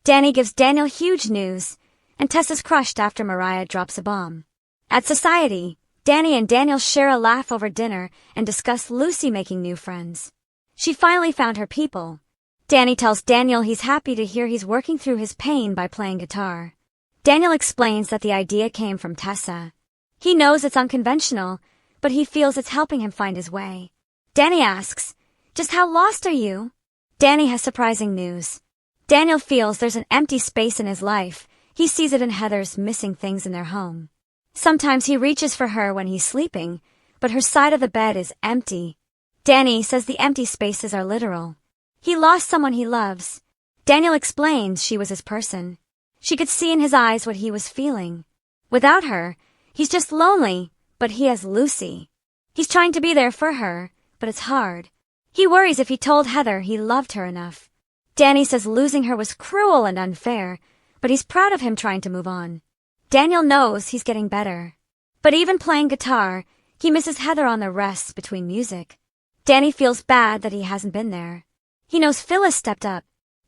Danny gives Daniel huge news, and Tessa's crushed after Mariah drops a bomb. At society, Danny and Daniel share a laugh over dinner and discuss Lucy making new friends. She finally found her people. Danny tells Daniel he's happy to hear he's working through his pain by playing guitar. Daniel explains that the idea came from Tessa. He knows it's unconventional, but he feels it's helping him find his way. Danny asks, "Just how lost are you?" Danny has surprising news. Daniel feels there's an empty space in his life. He sees it in Heather's missing things in their home. Sometimes he reaches for her when he's sleeping, but her side of the bed is empty. Danny says the empty spaces are literal. He lost someone he loves. Daniel explains she was his person. She could see in his eyes what he was feeling. Without her, he's just lonely, but he has Lucy. He's trying to be there for her, but it's hard. He worries if he told Heather he loved her enough. Danny says losing her was cruel and unfair, but he's proud of him trying to move on. Daniel knows he's getting better. But even playing guitar, he misses Heather on the rests between music. Danny feels bad that he hasn't been there. He knows Phyllis stepped up.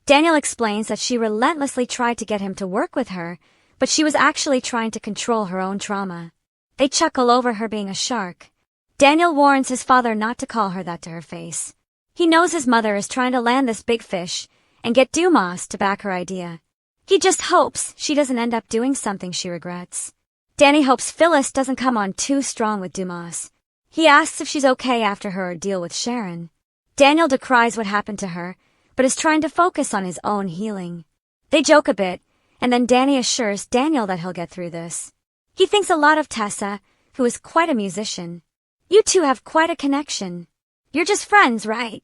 Daniel explains that she relentlessly tried to get him to work with her, but she was actually trying to control her own trauma. They chuckle over her being a shark. Daniel warns his father not to call her that to her face. He knows his mother is trying to land this big fish and get Dumas to back her idea. He just hopes she doesn't end up doing something she regrets. Danny hopes Phyllis doesn't come on too strong with Dumas. He asks if she's okay after her ordeal with Sharon. Daniel decries what happened to her, but is trying to focus on his own healing. They joke a bit, and then Danny assures Daniel that he'll get through this. He thinks a lot of Tessa, who is quite a musician. "You two have quite a connection. You're just friends, right?"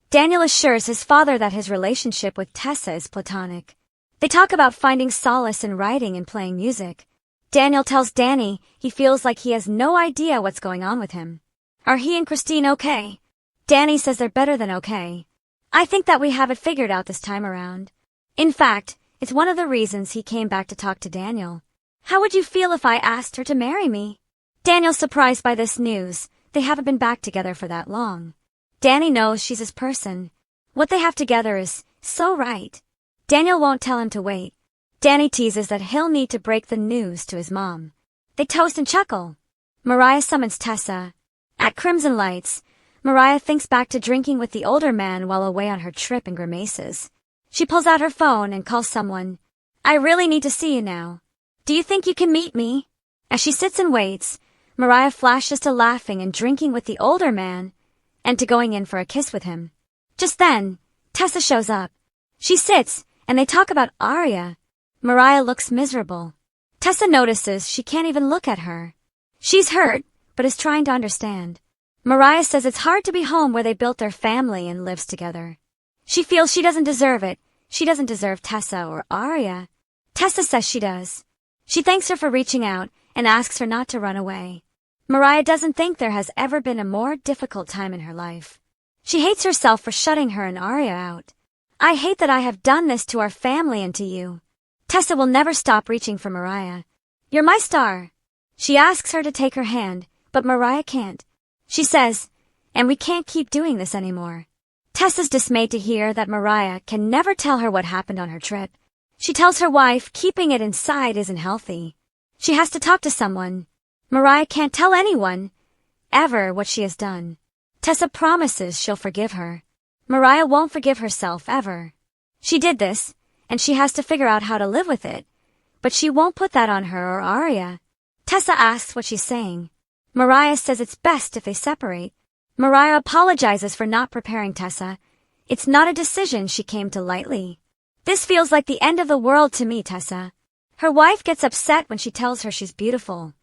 Daniel assures his father that his relationship with Tessa is platonic. They talk about finding solace in writing and playing music. Daniel tells Danny he feels like he has no idea what's going on with him. Are he and Christine okay? Danny says they're better than okay. "I think that we have it figured out this time around." In fact, it's one of the reasons he came back to talk to Daniel. "How would you feel if I asked her to marry me?" Daniel's surprised by this news. They haven't been back together for that long. Danny knows she's his person. What they have together is so right. Daniel won't tell him to wait. Danny teases that he'll need to break the news to his mom. They toast and chuckle. Mariah summons Tessa. At Crimson Lights, Mariah thinks back to drinking with the older man while away on her trip and grimaces. She pulls out her phone and calls someone. "I really need to see you now. Do you think you can meet me?" As she sits and waits, Mariah flashes to laughing and drinking with the older man and to going in for a kiss with him. Just then, Tessa shows up. She sits, and they talk about Aria. Mariah looks miserable. Tessa notices she can't even look at her. She's hurt, but is trying to understand. Mariah says it's hard to be home where they built their family and lives together. She feels she doesn't deserve it. She doesn't deserve Tessa or Aria. Tessa says she does. She thanks her for reaching out and asks her not to run away. Mariah doesn't think there has ever been a more difficult time in her life. She hates herself for shutting her and Aria out. "I hate that I have done this to our family and to you." Tessa will never stop reaching for Mariah. "You're my star." She asks her to take her hand, but Mariah can't. She says, "And we can't keep doing this anymore." Tessa's dismayed to hear that Mariah can never tell her what happened on her trip. She tells her wife keeping it inside isn't healthy. She has to talk to someone. Mariah can't tell anyone, ever, what she has done. Tessa promises she'll forgive her. Mariah won't forgive herself ever. She did this, and she has to figure out how to live with it. But she won't put that on her or Aria. Tessa asks what she's saying. Mariah says it's best if they separate. Mariah apologizes for not preparing Tessa. It's not a decision she came to lightly. "This feels like the end of the world to me, Tessa." Her wife gets upset when she tells her she's beautiful.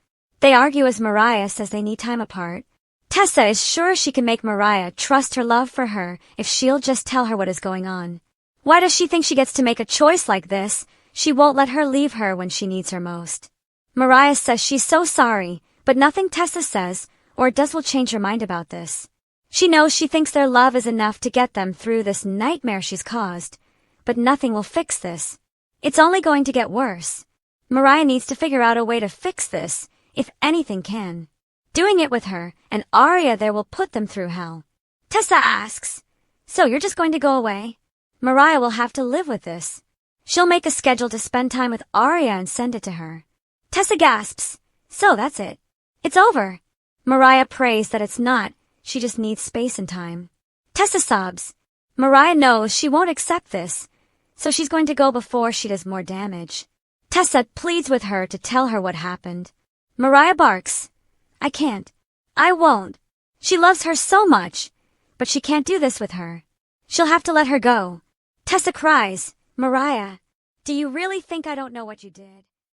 They argue as Mariah says they need time apart. Tessa is sure she can make Mariah trust her love for her if she'll just tell her what is going on. Why does she think she gets to make a choice like this? She won't let her leave her when she needs her most. Mariah says she's so sorry, but nothing Tessa says or does will change her mind about this. She knows she thinks their love is enough to get them through this nightmare she's caused, but nothing will fix this. It's only going to get worse. Mariah needs to figure out a way to fix this, if anything can. Doing it with her and Aria there will put them through hell. Tessa asks, "So you're just going to go away?" Mariah will have to live with this. She'll make a schedule to spend time with Aria and send it to her. Tessa gasps. So that's it. It's over. Mariah prays that it's not. She just needs space and time. Tessa sobs. Mariah knows she won't accept this, so she's going to go before she does more damage. Tessa pleads with her to tell her what happened. Mariah barks. I can't. I won't. She loves her so much, but she can't do this with her. She'll have to let her go. Tessa cries. Mariah, do you really think I don't know what you did?